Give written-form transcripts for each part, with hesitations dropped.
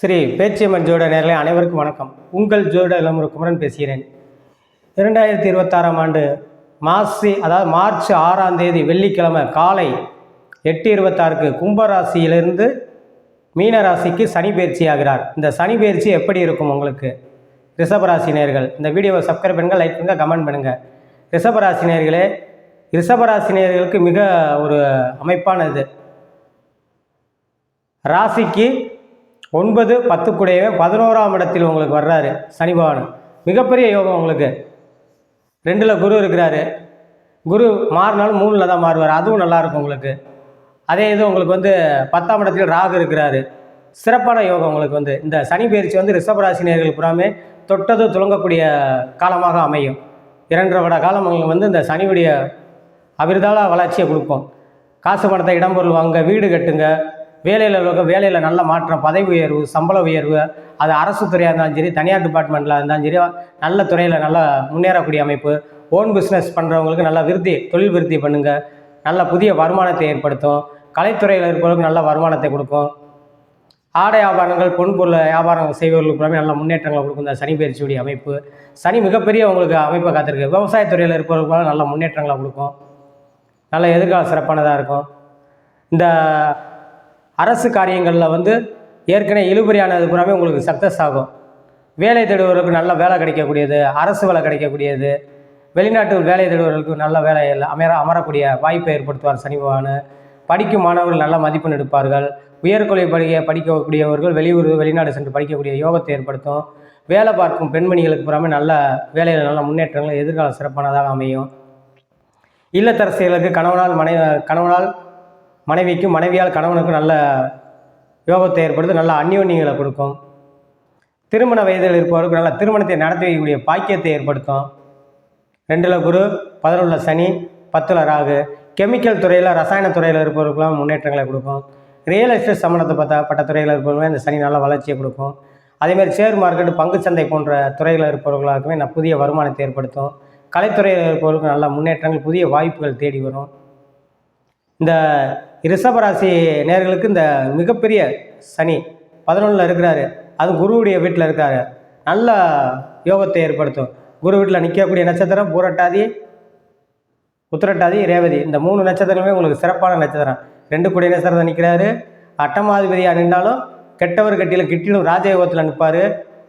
ஸ்ரீ பேச்சியம்மன் ஜோட நேரலை அனைவருக்கும் வணக்கம். உங்கள் ஜோட இளமுரு குமரன் பேசுகிறேன். 2026ஆம் ஆண்டு மார்ச் 6ஆம் தேதி வெள்ளிக்கிழமை காலை 8:26க்கு கும்பராசியிலிருந்து மீனராசிக்கு சனி பயிற்சி ஆகிறார். இந்த சனி பயிற்சி எப்படி இருக்கும் உங்களுக்கு? ரிஷபராசி நேயர்கள் இந்த வீடியோவை சப்ஸ்கிரைப் பண்ணுங்கள், லைக் பண்ணுங்கள், கமெண்ட் பண்ணுங்கள். ரிஷபராசி நேயர்களே, ரிஷபராசி நேயர்களுக்கு மிக ஒரு அமைப்பானது. ராசிக்கு 9, 10 கூடவே 11ஆம் இடத்தில் உங்களுக்கு வர்றாரு சனி பகவான். மிகப்பெரிய யோகம் உங்களுக்கு. 2ல் குரு இருக்கிறாரு. குரு மாறினாலும் 3ல் தான் மாறுவார். அதுவும் நல்லாயிருக்கும் உங்களுக்கு. அதே இது உங்களுக்கு 10ஆம் இடத்தில் ராகு இருக்கிறாரு. சிறப்பான யோகம் உங்களுக்கு. இந்த சனி பயிற்சி ரிஷபராசினியர்கள் புறாமே தொட்டது துளங்கக்கூடிய காலமாக அமையும். 2.5 வருட காலம் உங்களுக்கு இந்த சனியுடைய அபிர்தால வளர்ச்சியை கொடுக்கும். காசு பணத்தை இடம்பொருள் வாங்க, வீடு கட்டுங்க, வேலையில் நல்ல மாற்றம், பதவி உயர்வு, சம்பள உயர்வு, அது அரசு துறையாக இருந்தாலும் சரி, தனியார் டிபார்ட்மெண்ட்டில் இருந்தாலும் சரி, நல்ல துறையில் நல்லா முன்னேறக்கூடிய அமைப்பு. ஓன் பிஸ்னஸ் பண்ணுறவங்களுக்கு நல்ல தொழில் விருத்தி பண்ணுங்கள். நல்ல புதிய வருமானத்தை ஏற்படுத்தும். கலைத்துறையில் இருப்பவர்களுக்கு நல்ல வருமானத்தை கொடுக்கும். ஆடை வியாபாரங்கள், பொன்பொருள் வியாபாரங்கள் செய்பவர்களுக்கு நல்ல முன்னேற்றங்களை கொடுக்கும் இந்த சனி பயிற்சியுடைய அமைப்பு. சனி மிகப்பெரிய உங்களுக்கு அமைப்பை காத்திருக்கு. விவசாயத்துறையில் இருப்பவர்களுக்கு நல்ல முன்னேற்றங்களை கொடுக்கும். நல்ல எதிர்கால சிறப்பானதாக இருக்கும். இந்த அரசு காரியங்களில் ஏற்கனவே இழுபறியானது பூராமே உங்களுக்கு சக்ஸஸ் ஆகும். வேலை தேடுபவர்களுக்கு நல்ல வேலை கிடைக்கக்கூடியது, அரசு வேலை கிடைக்கக்கூடியது, வெளிநாட்டு வேலை தேடுபவர்களுக்கு நல்ல வேலையில் அமரக்கூடிய வாய்ப்பை ஏற்படுத்துவார் சனி பகவான். படிக்கும் மாணவர்கள் நல்ல மதிப்பெண் எடுப்பார்கள். உயர்கல்வி படிக்கக்கூடியவர்கள் வெளிநாடு சென்று படிக்கக்கூடிய யோகத்தை ஏற்படுத்தும். வேலை பார்க்கும் பெண்மணிகளுக்கு பூராமே நல்ல வேலையில் நல்ல முன்னேற்றங்கள், எதிர்கால சிறப்பானதாக அமையும். இல்லத்தரசிகளுக்கு கணவனால் மனைவிக்கும், மனைவியால் கணவனுக்கும் நல்ல யோகத்தை ஏற்படுத்தி நல்ல அந்யோன்யங்களை கொடுக்கும். திருமண வயதில் இருப்பவருக்கு நல்ல திருமணத்தை நடத்தி வைக்கக்கூடிய பாக்கியத்தை ஏற்படுத்தும். 2ல் குரு, 11ல் சனி, 10ல் ராகு. கெமிக்கல் துறையில், ரசாயன துறையில் இருப்பவர்களுக்கெல்லாம் முன்னேற்றங்களை கொடுக்கும். ரியல் எஸ்டேட் சம்மந்தப்பட்ட துறையில் இருப்பவர்களுமே இந்த சனி நல்ல வளர்ச்சியை கொடுக்கும். அதேமாதிரி ஷேர் மார்க்கெட்டு, பங்குச்சந்தை போன்ற துறையில் இருப்பவர்களுக்குமே புதிய வருமானத்தை ஏற்படுத்தும். கலைத்துறையில் இருப்பவர்களுக்கு நல்ல முன்னேற்றங்கள், புதிய வாய்ப்புகள் தேடி வரும். இந்த ரிஷபராசி நேயர்களுக்கு இந்த மிகப்பெரிய சனி 11ல் இருக்கிறாரு. அது குருவுடைய வீட்டில் இருக்காரு. நல்ல யோகத்தை ஏற்படுத்தும். குரு வீட்டில் நிற்கக்கூடிய நட்சத்திரம் பூரட்டாதி, உத்திரட்டாதி, ரேவதி. இந்த 3 நட்சத்திரங்களுமே உங்களுக்கு சிறப்பான நட்சத்திரம். 2 கூடிய நட்சத்திரத்தை நிற்கிறாரு. அட்டமாதிபதியாக நின்றாலும் கெட்டவர் கிட்டிலும் ராஜயோகத்தில் நிற்பார்.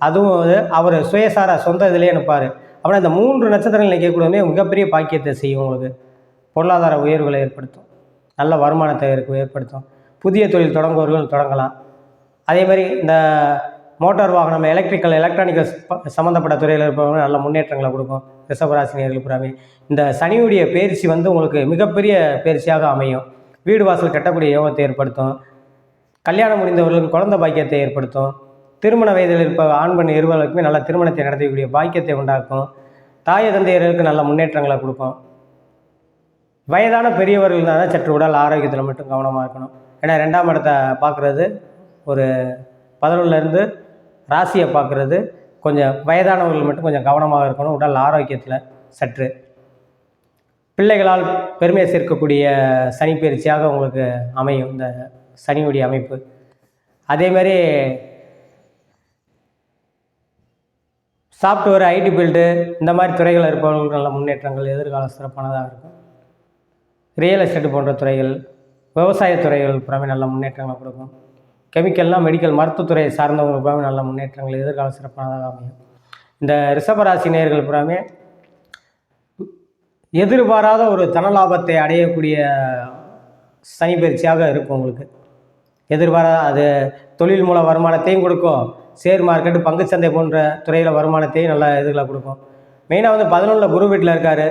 அதுவும் அவர் சுயசார சொந்த இதிலேயே நிற்பார். அப்புறம் இந்த 3 நட்சத்திரங்கள் நிற்கக்கூடவே மிகப்பெரிய பாக்கியத்தை செய்யும். உங்களுக்கு பொருளாதார உயர்வுகளை ஏற்படுத்தும். நல்ல வருமானத்தை ஏற்படுத்தும். புதிய தொழில் தொடங்குவவர்கள் தொடங்கலாம். அதேமாதிரி இந்த மோட்டார் வாகனம், எலக்ட்ரானிக்கல் சம்மந்தப்பட்ட துறையில் இருப்பவங்க நல்ல முன்னேற்றங்களை கொடுக்கும். ரிஷபராசினியர்கள் புறாமே இந்த சனியுடைய பயிற்சி உங்களுக்கு மிகப்பெரிய பயிற்சியாக அமையும். வீடு வாசல் கட்டக்கூடிய யோகத்தை ஏற்படுத்தும். கல்யாணம் முடிந்தவர்களுக்கு குழந்தை பாக்கியத்தை ஏற்படுத்தும். திருமண வயதில் இருப்ப ஆண் பெண் இருவர்களுக்குமே நல்ல திருமணத்தை நடத்தக்கூடிய பாக்கியத்தை உண்டாக்கும். தாய தந்தையர்களுக்கு நல்ல முன்னேற்றங்களை கொடுக்கும். வயதான பெரியவர்கள் தான் சற்று உடல் ஆரோக்கியத்தில் மட்டும் கவனமாக இருக்கணும். ஏன்னா 2ஆம் இடத்தை பார்க்குறது, ஒரு 11லேருந்து ராசியை பார்க்குறது, கொஞ்சம் வயதானவர்கள் மட்டும் கொஞ்சம் கவனமாக இருக்கணும் உடல் ஆரோக்கியத்தில். சற்று பிள்ளைகளால் பெருமையை சேர்க்கக்கூடிய சனி பயிற்சியாக உங்களுக்கு அமையும் இந்த சனியுடைய அமைப்பு. அதேமாதிரி சாஃப்ட்வேர், ஐடி ஃபீல்டு இந்த மாதிரி துறைகள் இருப்பவர்களுக்கு நல்ல முன்னேற்றங்கள், எதிர்கால சிறப்பானதாக இருக்கும். ரியல் எஸ்டேட் போன்ற துறைகள், விவசாய துறைகள் புறாமே நல்ல முன்னேற்றங்களை கொடுக்கும். கெமிக்கல்லாம், மெடிக்கல், மருத்துவத்துறையை சார்ந்தவங்களுக்கு புறாமே நல்ல முன்னேற்றங்கள், எதிர்கால சிறப்பானதாக அமையும். இந்த ரிஷபராசி நேயர்கள் புறாமே எதிர்பாராத ஒரு தனலாபத்தை அடையக்கூடிய சனி பயிற்சியாக இருக்கும் உங்களுக்கு. எதிர்பாராத அது தொழில் மூல வருமானத்தையும் கொடுக்கும். ஷேர் மார்க்கெட்டு, பங்குச்சந்தை போன்ற துறையில் வருமானத்தையும் நல்ல எதிர்களை கொடுக்கும். மெயினாக 11ல் குரு வீட்டில் இருக்கார்.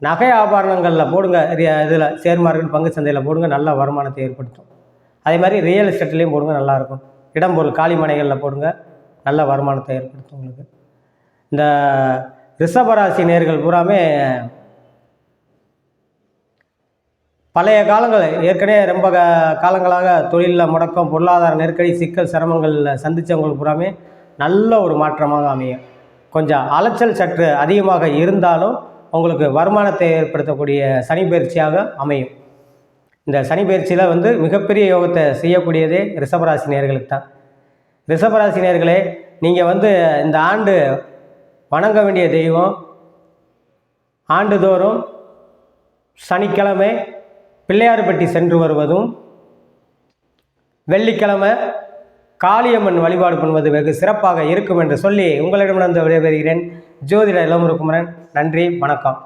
நகை ஆபரணங்களில் போடுங்க, இதில் ஷேர் மார்க்கெட், பங்கு சந்தையில் போடுங்க, நல்ல வருமானத்தை ஏற்படுத்தும். அதே மாதிரி ரியல் எஸ்டேட்லேயும் போடுங்க, நல்லாயிருக்கும். இடம்பொருள் காலிமனைகளில் போடுங்க, நல்ல வருமானத்தை ஏற்படுத்தும் உங்களுக்கு. இந்த ரிஷபராசி நேயர்கள் பூராமே பழைய காலங்கள் ஏற்கனவே ரொம்ப காலங்களாக தொழிலில் முடக்கம், பொருளாதார நெருக்கடி, சிக்கல், சிரமங்களில் சந்தித்தவங்களுக்கு பூராமே நல்ல ஒரு மாற்றமாக அமையும். கொஞ்சம் அலைச்சல் சற்று அதிகமாக இருந்தாலும் உங்களுக்கு வருமானத்தை ஏற்படுத்தக்கூடிய சனி பயிற்சியாக அமையும். இந்த சனி பயிற்சியில் மிகப்பெரிய யோகத்தை செய்யக்கூடியதே ரிஷபராசி நேயர்களுக்கு தான். ரிஷபராசினியர்களே, நீங்கள் இந்த ஆண்டு வணங்க வேண்டிய தெய்வம், ஆண்டுதோறும் சனிக்கிழமை பிள்ளையார்பட்டி சென்று வருவதும், வெள்ளிக்கிழமை காளியம்மன் வழிபாடு பண்ணுவது வெகு சிறப்பாக இருக்கும் என்று சொல்லி உங்களிடமிருந்து விடைபெறுகிறேன். ஜோதிடர் இளமுருகுமரன். நன்றி, வணக்கம்.